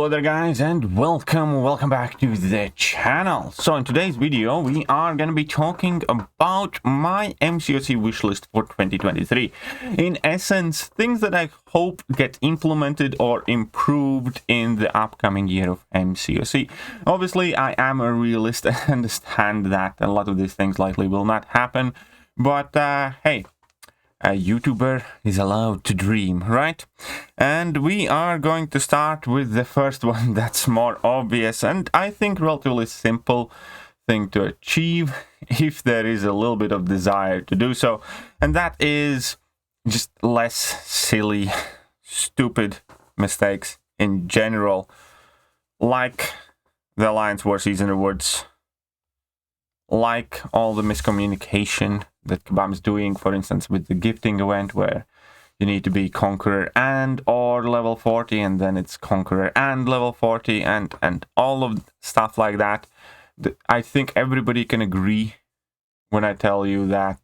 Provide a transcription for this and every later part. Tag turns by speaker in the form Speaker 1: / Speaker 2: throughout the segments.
Speaker 1: Hello there guys, and welcome back to the channel. So in today's video we are going to be talking about my MCOC wishlist for 2023. In essence, things that I hope get implemented or improved in the upcoming year of MCOC. Obviously I am a realist and understand that a lot of these things likely will not happen, but hey, a YouTuber is allowed to dream, right? And we are going to start with the first one that's more obvious and I think relatively simple thing to achieve if there is a little bit of desire to do so, and that is just less silly, stupid mistakes in general, like the Alliance War Season Awards, like all the miscommunication that Kabam is doing, for instance, with the gifting event where you need to be Conqueror and or level 40, and then it's Conqueror and level 40, and all of stuff like that. I think everybody can agree when I tell you that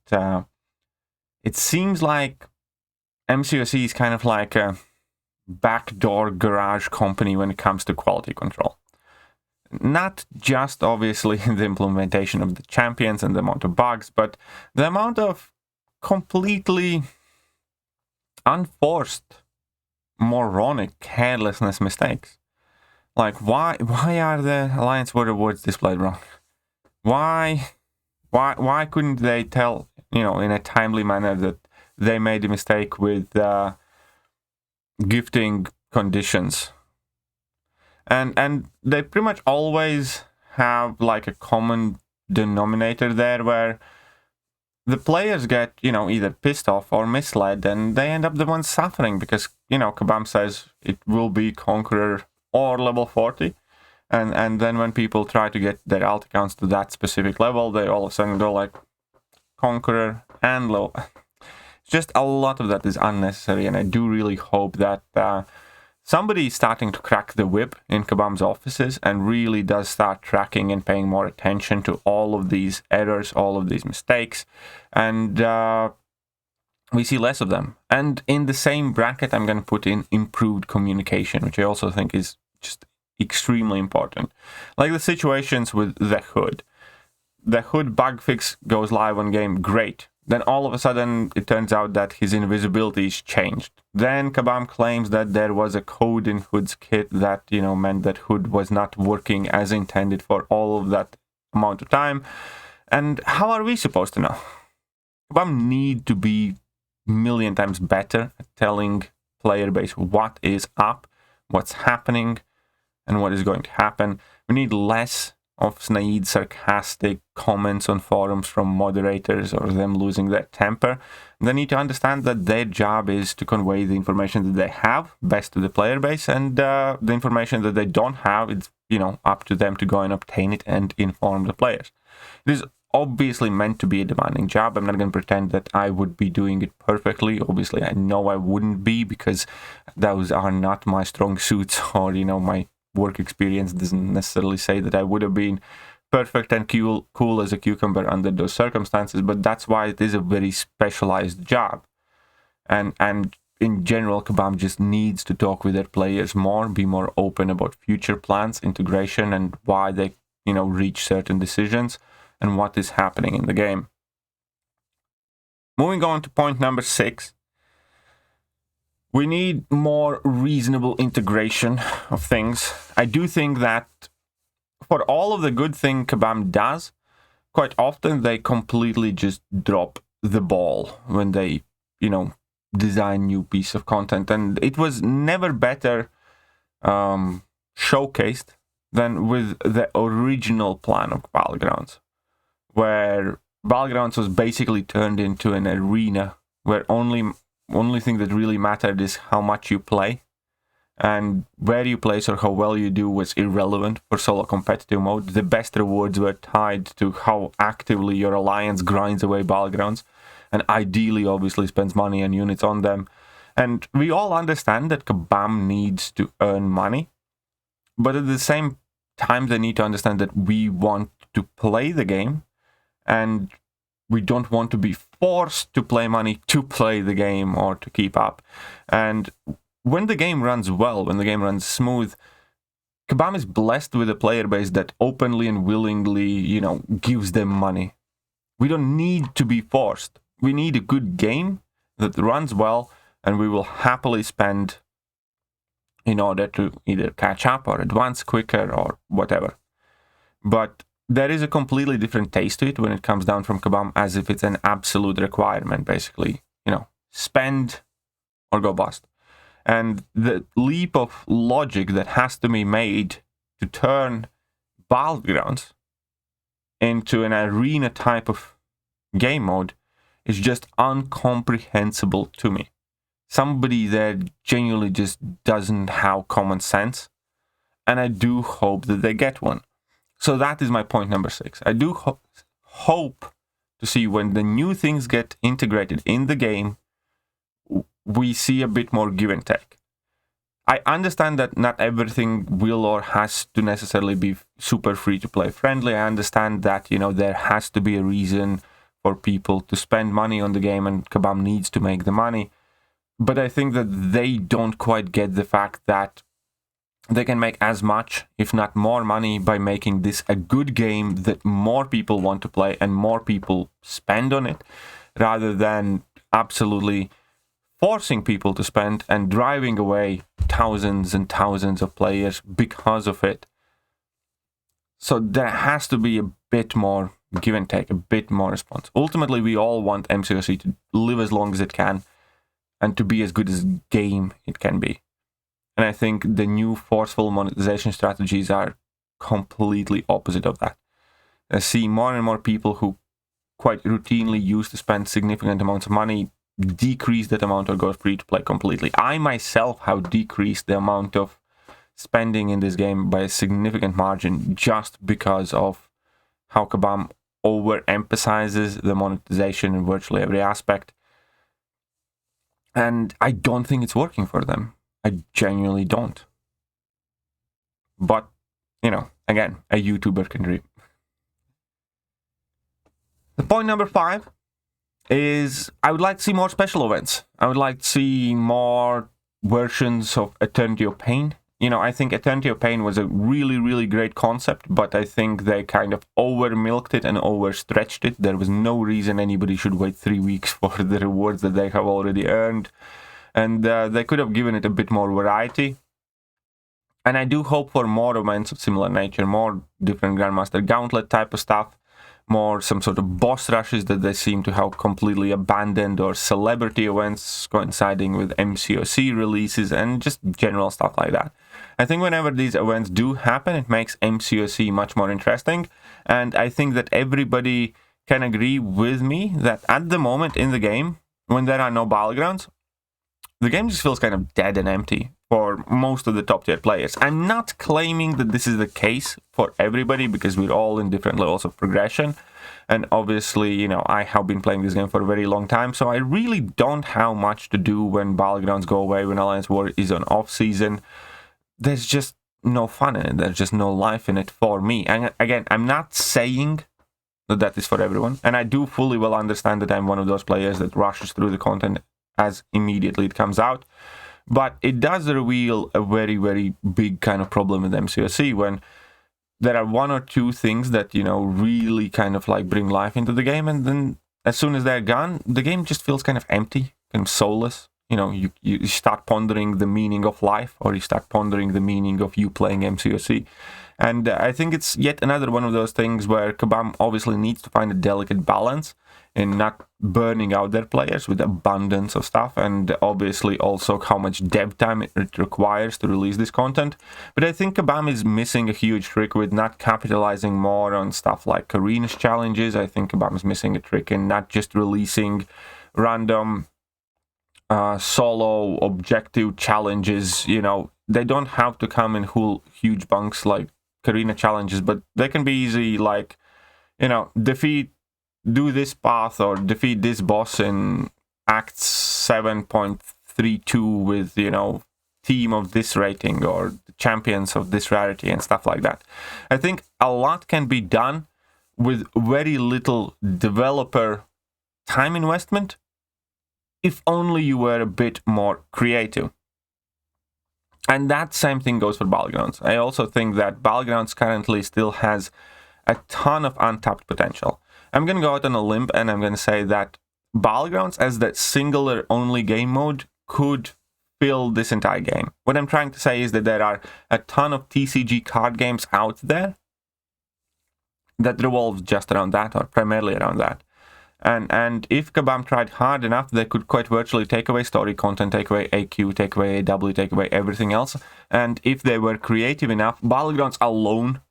Speaker 1: it seems like MCOC is kind of like a backdoor garage company when it comes to quality control. Not just obviously the implementation of the champions and the amount of bugs, but the amount of completely unforced, moronic, carelessness mistakes. Like why are the Alliance War Awards displayed wrong? Why couldn't they tell, you know, in a timely manner that they made a mistake with gifting conditions? And they pretty much always have like a common denominator there where the players get, you know, either pissed off or misled, and they end up the ones suffering because, you know, Kabam says it will be Conqueror or level 40, and then when people try to get their alt accounts to that specific level, they all of a sudden go like Conqueror and low. Just a lot of that is unnecessary, and I do really hope that somebody is starting to crack the whip in Kabam's offices and really does start tracking and paying more attention to all of these errors, all of these mistakes, and we see less of them. And in the same bracket, I'm going to put in improved communication, which I also think is just extremely important. Like the situations with the Hood. The Hood bug fix goes live on game, great. Then all of a sudden, it turns out that his invisibility is changed. Then Kabam claims that there was a code in Hood's kit that, you know, meant that Hood was not working as intended for all of that amount of time. And how are we supposed to know? Kabam need to be a million times better at telling player base what is up, what's happening, and what is going to happen. We need less of snide, sarcastic comments on forums from moderators or them losing their temper. They need to understand that their job is to convey the information that they have best to the player base, and the information that they don't have, it's, you know, up to them to go and obtain it and inform the players. It is obviously meant to be a demanding job. I'm not going to pretend that I would be doing it perfectly. Obviously, I know I wouldn't be, because those are not my strong suits, or, you know, my work experience doesn't necessarily say that I would have been perfect and cool as a cucumber under those circumstances, but that's why it is a very specialized job. And in general, Kabam just needs to talk with their players more, be more open about future plans, integration, and why they, you know, reach certain decisions and what is happening in the game. Moving on to point number 6. We need more reasonable integration of things. I do think that for all of the good thing Kabam does, quite often they completely just drop the ball when they, you know, design new piece of content. And it was never better showcased than with the original plan of Battlegrounds, where Battlegrounds was basically turned into an arena where only thing that really mattered is how much you play, and where you place or how well you do was irrelevant for solo competitive mode. The best rewards were tied to how actively your alliance grinds away Battlegrounds, and ideally obviously spends money and units on them. And we all understand that Kabam needs to earn money, but at the same time they need to understand that we want to play the game, and we don't want to be forced to play money to play the game or to keep up. And when the game runs well, when the game runs smooth, Kabam is blessed with a player base that openly and willingly, gives them money. We don't need to be forced. We need a good game that runs well, and we will happily spend in order to either catch up or advance quicker or whatever. But there is a completely different taste to it when it comes down from Kabam, as if it's an absolute requirement, basically. Spend or go bust. And the leap of logic that has to be made to turn Battlegrounds into an arena type of game mode is just incomprehensible to me. Somebody there genuinely just doesn't have common sense, and I do hope that they get one. So that is my point number 6. I do hope to see when the new things get integrated in the game, we see a bit more give and take. I understand that not everything will or has to necessarily be super free to play friendly. I understand that, there has to be a reason for people to spend money on the game, and Kabam needs to make the money. But I think that they don't quite get the fact that they can make as much, if not more money, by making this a good game that more people want to play and more people spend on it, rather than absolutely forcing people to spend and driving away thousands and thousands of players because of it. So there has to be a bit more give and take, a bit more response. Ultimately, we all want MCOC to live as long as it can and to be as good as game it can be. And I think the new forceful monetization strategies are completely opposite of that. I see more and more people who quite routinely used to spend significant amounts of money decrease that amount or go free to play completely. I myself have decreased the amount of spending in this game by a significant margin just because of how Kabam overemphasizes the monetization in virtually every aspect. And I don't think it's working for them. I genuinely don't. But, again, a YouTuber can dream. The point number 5 is I would like to see more special events. I would like to see more versions of Eternity of Pain. I think Eternity of Pain was a really, really great concept, but I think they kind of over-milked it and overstretched it. There was no reason anybody should wait 3 weeks for the rewards that they have already earned. And they could have given it a bit more variety. And I do hope for more events of similar nature, more different Grandmaster Gauntlet type of stuff, more some sort of boss rushes that they seem to have completely abandoned, or celebrity events coinciding with MCOC releases, and just general stuff like that. I think whenever these events do happen, it makes MCOC much more interesting, and I think that everybody can agree with me that at the moment in the game, when there are no Battlegrounds, the game just feels kind of dead and empty for most of the top tier players. I'm not claiming that this is the case for everybody, because we're all in different levels of progression. And obviously, I have been playing this game for a very long time, so I really don't have much to do when Battlegrounds go away, when Alliance War is on off-season. There's just no fun in it. There's just no life in it for me. And again, I'm not saying that is for everyone. And I do fully well understand that I'm one of those players that rushes through the content as immediately it comes out. But it does reveal a very, very big kind of problem with MCOC when there are one or two things that, really kind of like bring life into the game. And then as soon as they're gone, the game just feels kind of empty, kind of soulless. You start pondering the meaning of life, or you start pondering the meaning of you playing MCOC. And I think it's yet another one of those things where Kabam obviously needs to find a delicate balance in not burning out their players with abundance of stuff, and obviously also how much dev time it requires to release this content. But I think Kabam is missing a huge trick with not capitalizing more on stuff like arenas challenges. I think Kabam is missing a trick in not just releasing random solo objective challenges. They don't have to come in huge bunks like arena challenges, but they can be easy, like, do this path or defeat this boss in Act 7.32 with, team of this rating or champions of this rarity and stuff like that. I think a lot can be done with very little developer time investment if only you were a bit more creative. And that same thing goes for Battlegrounds. I also think that Battlegrounds currently still has a ton of untapped potential. I'm going to go out on a limb and I'm going to say that Battlegrounds as that singular only game mode could fill this entire game. What I'm trying to say is that there are a ton of TCG card games out there that revolves just around that, or primarily around that. And if Kabam tried hard enough, they could quite virtually take away story content, take away AQ, take away AW, take away everything else. And if they were creative enough, Battlegrounds alone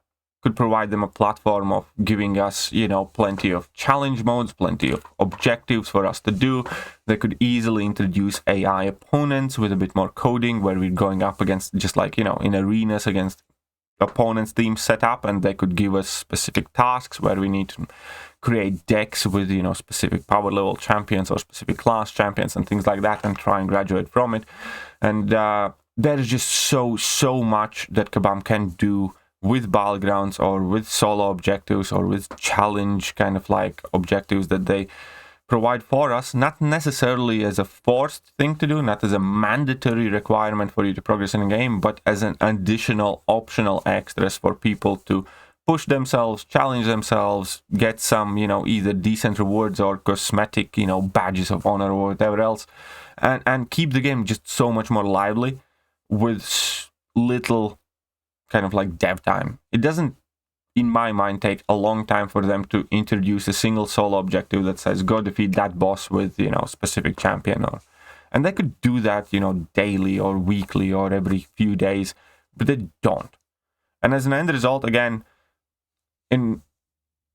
Speaker 1: could provide them a platform of giving us, plenty of challenge modes, plenty of objectives for us to do. They could easily introduce AI opponents with a bit more coding, where we're going up against, just like, in arenas against opponents' teams set up, and they could give us specific tasks where we need to create decks with, specific power level champions or specific class champions and things like that, and try and graduate from it. And there's just so much that Kabam can do with Battlegrounds, or with solo objectives, or with challenge kind of like objectives that they provide for us, not necessarily as a forced thing to do, not as a mandatory requirement for you to progress in a game, but as an additional optional extras for people to push themselves, challenge themselves, get some, either decent rewards or cosmetic, badges of honor or whatever else, and keep the game just so much more lively with little kind of like dev time. It doesn't, in my mind, take a long time for them to introduce a single solo objective that says go defeat that boss with, specific champion, and they could do that, daily or weekly or every few days, but they don't. And as an end result, again, when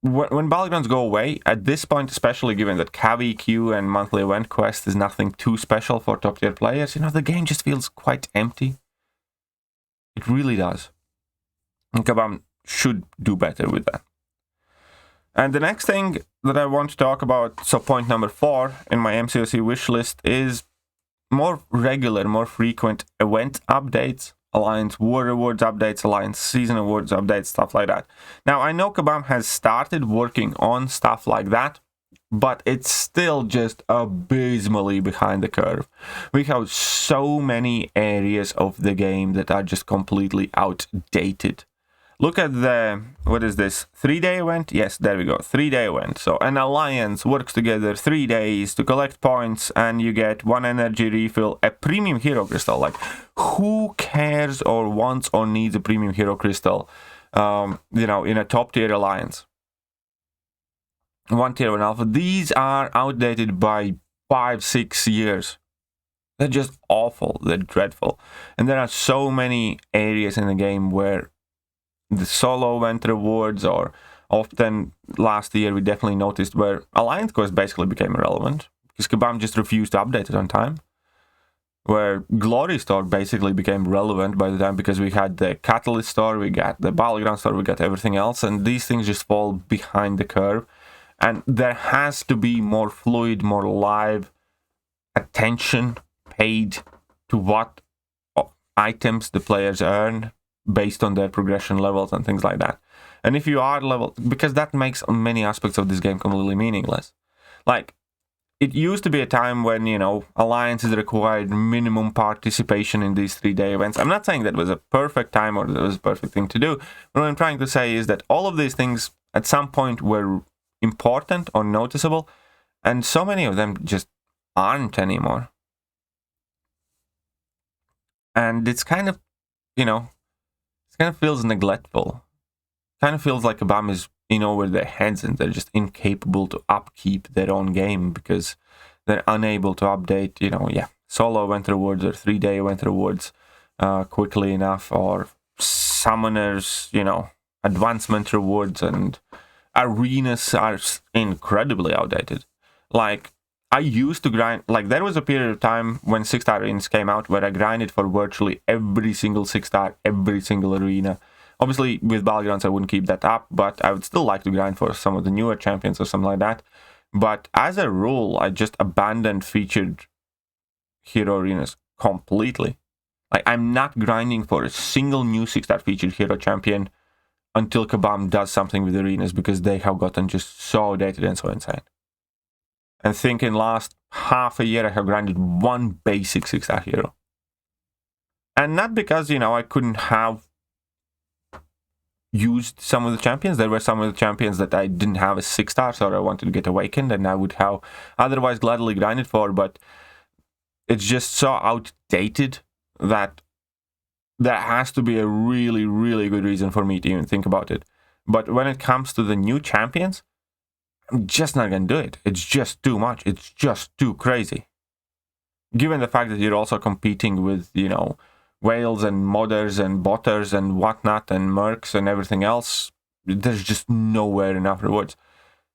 Speaker 1: Battlegrounds go away, at this point, especially given that Cavi Q and monthly event quest is nothing too special for top tier players, the game just feels quite empty. It really does. And Kabam should do better with that. And the next thing that I want to talk about, so point number 4 in my MCOC wish list, is more regular, more frequent event updates, Alliance War Rewards updates, Alliance Season Awards updates, stuff like that. Now, I know Kabam has started working on stuff like that, but it's still just abysmally behind the curve. We have so many areas of the game that are just completely outdated. Look at the, what is this, 3-day event? Yes, there we go, 3-day event. So an alliance works together 3 days to collect points, and you get 1 energy refill, a premium hero crystal. Like, who cares or wants or needs a premium hero crystal, in a top tier alliance? 1 tier 1 alpha. These are outdated by 5-6 years. They're just awful. They're dreadful. And there are so many areas in the game where the solo event rewards, or often last year we definitely noticed where Alliance Quest basically became irrelevant because Kabam just refused to update it on time. Where Glory Store basically became relevant by the time, because we had the Catalyst Store, we got the Battleground Store, we got everything else, and these things just fall behind the curve. And there has to be more fluid, more live attention paid to what items the players earn based on their progression levels and things like that. And if you are level, because that makes many aspects of this game completely meaningless. Like, it used to be a time when, alliances required minimum participation in these 3-day events. I'm not saying that was a perfect time or that was a perfect thing to do. But what I'm trying to say is that all of these things at some point were important or noticeable, and so many of them just aren't anymore. And it's kind of, it kind of feels neglectful. Kind of feels like Kabam is in over their heads and they're just incapable to upkeep their own game because they're unable to update, solo event rewards or 3-day event rewards quickly enough, or summoners, advancement rewards, and arenas are incredibly outdated. Like, I used to grind, like, there was a period of time when 6-star arenas came out where I grinded for virtually every single 6-star, every single arena. Obviously, with Battlegrounds, I wouldn't keep that up, but I would still like to grind for some of the newer champions or something like that. But as a rule, I just abandoned featured hero arenas completely. Like, I'm not grinding for a single new 6-star featured hero champion until Kabam does something with arenas, because they have gotten just so dated and so insane. I think in last half a year I have grinded 1 basic 6-star hero. And not because, you know, I couldn't have used some of the champions. There were some of the champions that I didn't have as 6 stars, or I wanted to get awakened, and I would have otherwise gladly grinded for, but it's just so outdated that there has to be a really, really good reason for me to even think about it. But when it comes to the new champions, I'm just not going to do it. It's just too much. It's just too crazy. Given the fact that you're also competing with, you know, whales and modders and botters and whatnot and mercs and everything else, there's just nowhere enough rewards.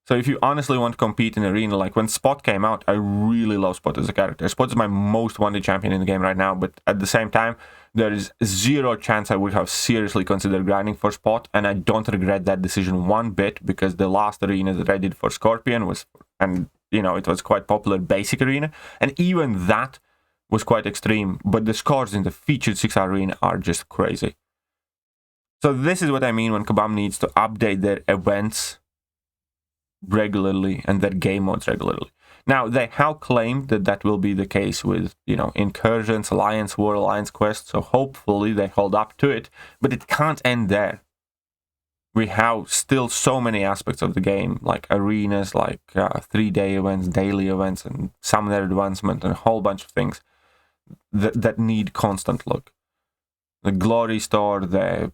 Speaker 1: So if you honestly want to compete in Arena, like when Spot came out, I really love Spot as a character. Spot is my most wanted champion in the game right now, but at the same time, there is zero chance I would have seriously considered grinding for Spot, and I don't regret that decision one bit, because the last arena that I did for Scorpion was, and you know, it was quite popular basic arena, and even that was quite extreme, but the scores in the featured 6-hour arena are just crazy. So this is what I mean when Kabam needs to update their events regularly and their game modes regularly. Now, they have claimed that that will be the case with, you know, Incursions, Alliance War, Alliance Quest, so hopefully they hold up to it, but it can't end there. We have still so many aspects of the game, like arenas, like 3-day events, daily events, and summoner advancement, and a whole bunch of things that need constant look. The Glory Store, the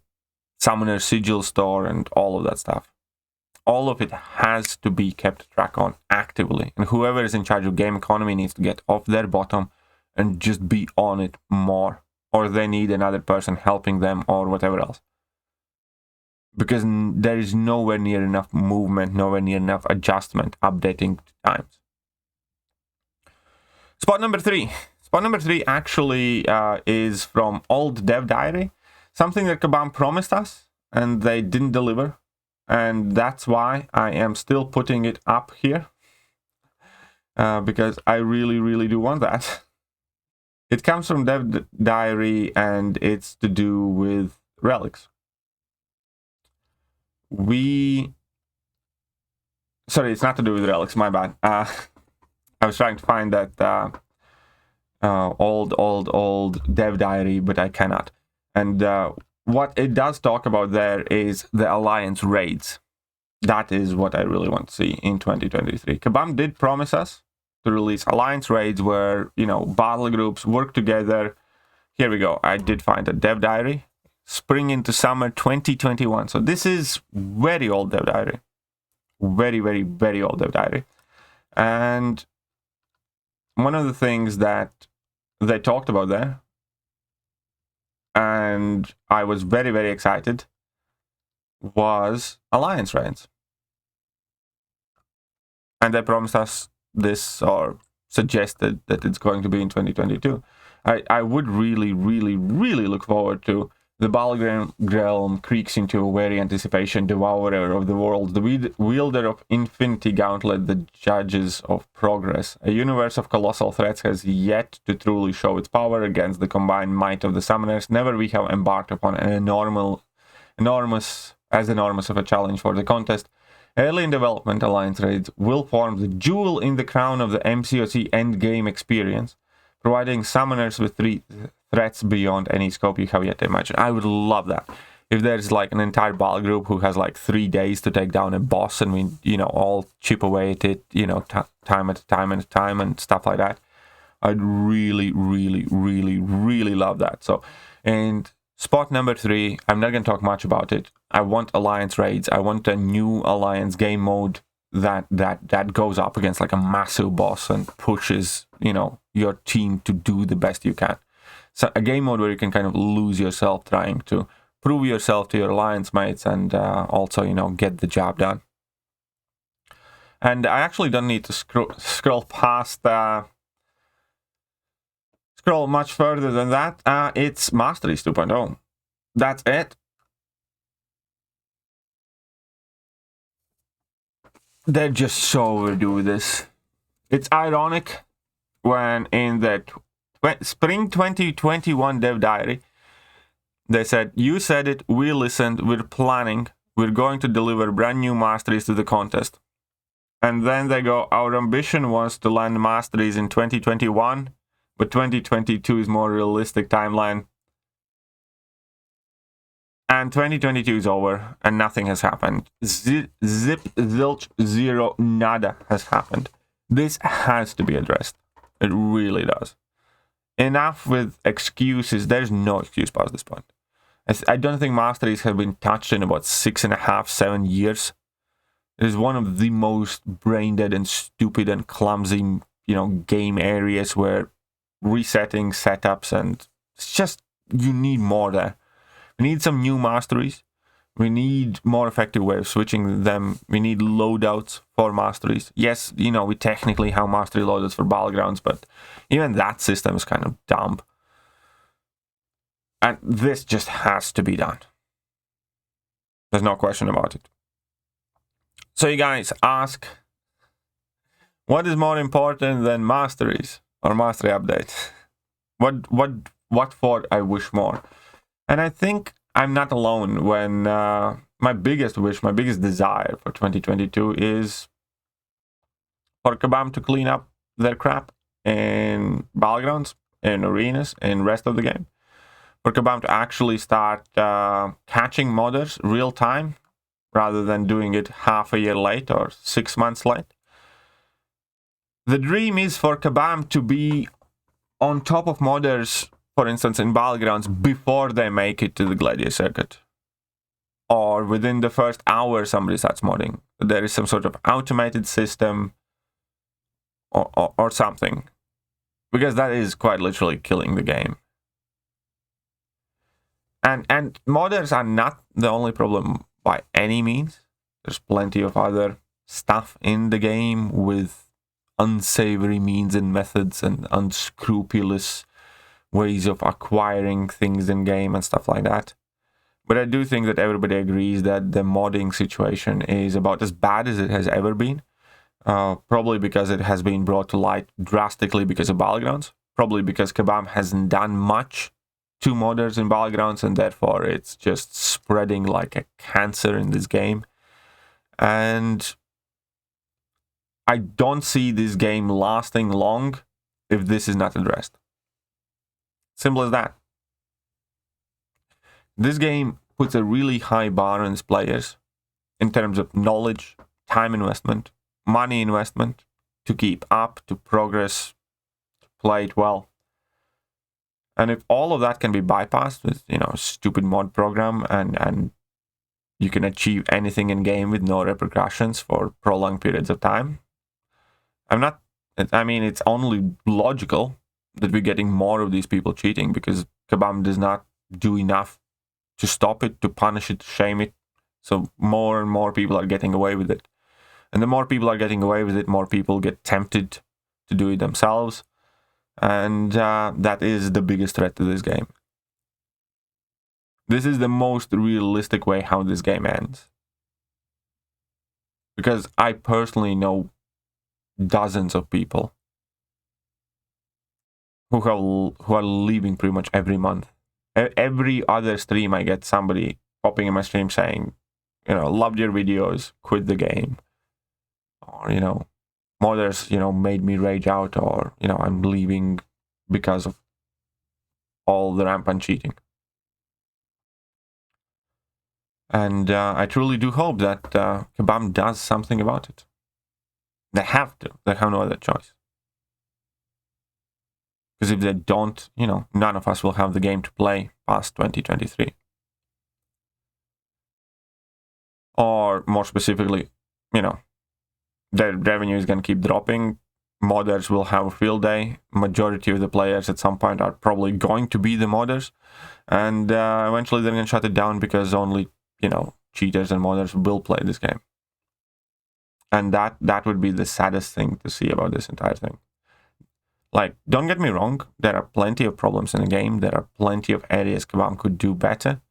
Speaker 1: Summoner Sigil Store, and all of that stuff. All of it has to be kept track on actively, and whoever is in charge of game economy needs to get off their bottom and just be on it more, or they need another person helping them or whatever else. Because there is nowhere near enough movement, nowhere near enough adjustment, updating times. Spot number 3. Spot number 3 actually is from Old Dev Diary, something that Kabam promised us and they didn't deliver, and that's why I am still putting it up here, because I really, really do want that. It comes from Dev Diary and it's to do with relics. Sorry, it's not to do with relics, my bad. I was trying to find that old Dev Diary, but I cannot. And what it does talk about there is the Alliance raids. That is what I really want to see in 2023. Kabam did promise us to release Alliance raids where, you know, battle groups work together. Here we go. I did find a Dev Diary. Spring into summer 2021. So this is very old Dev Diary. Very, very, very old Dev Diary. And one of the things that they talked about there, and I was very, very excited, was Alliance raids. And they promised us this, or suggested that it's going to be in 2022. I would really, really, really look forward to the Battleground realm creaks into weary anticipation, devourer of the world, the wielder of infinity gauntlet, the judges of progress. A universe of colossal threats has yet to truly show its power against the combined might of the summoners. Never we have embarked upon an enormous of a challenge for the contest. Early in development, Alliance raids will form the jewel in the crown of the MCOC endgame experience, providing summoners with 3 threats beyond any scope you have yet to imagine. I would love that. If there's like an entire battle group who has like 3 days to take down a boss, and we, you know, all chip away at it, you know, time at a time and stuff like that, I'd really, really, really, really love that. So, and spot number 3, I'm not going to talk much about it. I want Alliance raids. I want a new Alliance game mode that goes up against like a massive boss and pushes, you know, your team to do the best you can. So a game mode where you can kind of lose yourself trying to prove yourself to your Alliance mates and also, you know, get the job done. And I actually don't need to scroll past, scroll much further than that. It's Masteries 2.0. That's it. They're just so overdue with this. It's ironic when in the Spring 2021 Dev Diary, they said, you said it, we listened, we're planning, we're going to deliver brand new Masteries to the contest. And then they go, our ambition was to land Masteries in 2021, but 2022 is more realistic timeline. And 2022 is over, and nothing has happened. Zip, zilch, zero, nada has happened. This has to be addressed. It really does. Enough with excuses. There's no excuse past this point. I don't think masteries have been touched in about 6.5, 7 years. It is one of the most brain-dead and stupid and clumsy, game areas where resetting setups, and it's just, you need more there. We need some new masteries. We need more effective way of switching them. We need loadouts for masteries. Yes, we technically have mastery loadouts for Battlegrounds, but even that system is kind of dumb. And this just has to be done. There's no question about it. So you guys ask, what is more important than masteries or mastery updates? What for I wish more? And I think I'm not alone when my biggest wish, my biggest desire for 2022 is for Kabam to clean up their crap in Battlegrounds, in arenas, in rest of the game. For Kabam to actually start catching modders real time, rather than doing it half a year late or 6 months late. The dream is for Kabam to be on top of modders, for instance, in Battlegrounds, before they make it to the Gladiator circuit. Or within the first hour somebody starts modding. There is some sort of automated system or something. Because that is quite literally killing the game. And modders are not the only problem by any means. There's plenty of other stuff in the game with unsavory means and methods and unscrupulous ways of acquiring things in game and stuff like that. But I do think that everybody agrees that the modding situation is about as bad as it has ever been. Probably because it has been brought to light drastically because of Battlegrounds. Probably because Kabam hasn't done much to modders in Battlegrounds, and therefore it's just spreading like a cancer in this game. And I don't see this game lasting long if this is not addressed. Simple as that. This game puts a really high bar on its players in terms of knowledge, time investment, money investment to keep up, to progress, to play it well. And if all of that can be bypassed with, a stupid mod program and you can achieve anything in game with no repercussions for prolonged periods of time, it's only logical that we're getting more of these people cheating because Kabam does not do enough to stop it, to punish it, to shame it. So more and more people are getting away with it. And the more people are getting away with it, more people get tempted to do it themselves. And that is the biggest threat to this game. This is the most realistic way how this game ends. Because I personally know dozens of people who are leaving pretty much every month. Every other stream I get somebody popping in my stream saying, loved your videos, quit the game. Or, modders, made me rage out, or, I'm leaving because of all the rampant cheating. And I truly do hope that Kabam does something about it. They have to. They have no other choice. Because if they don't, none of us will have the game to play past 2023. Or more specifically, their revenue is going to keep dropping. Modders will have a field day. Majority of the players at some point are probably going to be the modders. And eventually they're going to shut it down because only, cheaters and modders will play this game. And that would be the saddest thing to see about this entire thing. Like, don't get me wrong, there are plenty of problems in the game. There are plenty of areas Kabam could do better.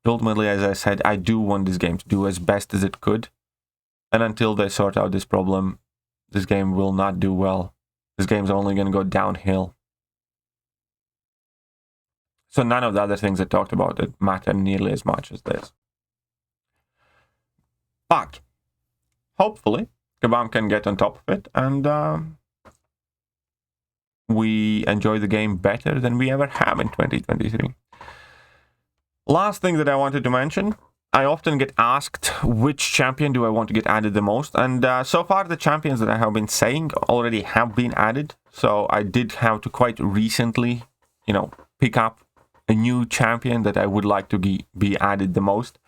Speaker 1: But ultimately, as I said, I do want this game to do as best as it could. And until they sort out this problem, this game will not do well. This game's only going to go downhill. So none of the other things I talked about that matter nearly as much as this. But hopefully, Kabam can get on top of it, and we enjoy the game better than we ever have in 2023. Last thing that I wanted to mention, I often get asked which champion do I want to get added the most, and so far the champions that I have been saying already have been added, so I did have to quite recently, pick up a new champion that I would like to be added the most,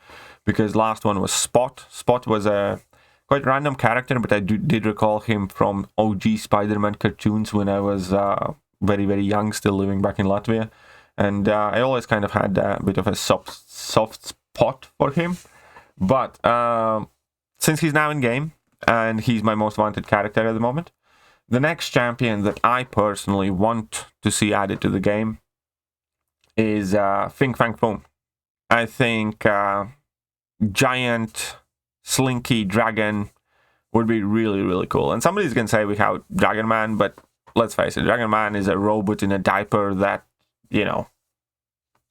Speaker 1: because last one was Spot. Spot was a quite random character, but I did recall him from OG Spider-Man cartoons when I was very, very young, still living back in Latvia, and I always kind of had a bit of a soft spot for him, but since he's now in game and he's my most wanted character at the moment, the next champion that I personally want to see added to the game is Fing Fang Foom. I think giant slinky dragon would be really, really cool. And somebody's gonna say we have Dragon Man, but let's face it, Dragon Man is a robot in a diaper that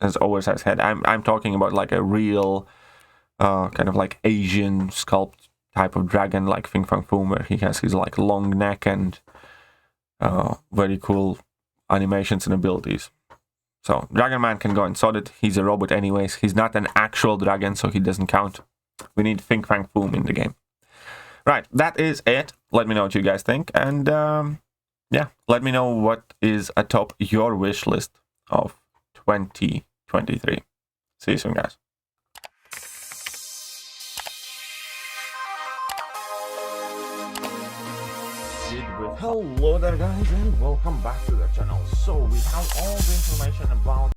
Speaker 1: has oversized head. I'm talking about like a real kind of like Asian sculpt type of dragon like Fing Fang Foom, where he has his like long neck and very cool animations and abilities. So Dragon Man can go and sort it. He's a robot anyways. He's not an actual dragon, so he doesn't count. We need Fing Fang Foom in the game. Right, that is it. Let me know what you guys think, and yeah, let me know what is atop your wish list of 2023. See you soon, guys. Hello there, guys, and welcome back to the channel. So we have all the information about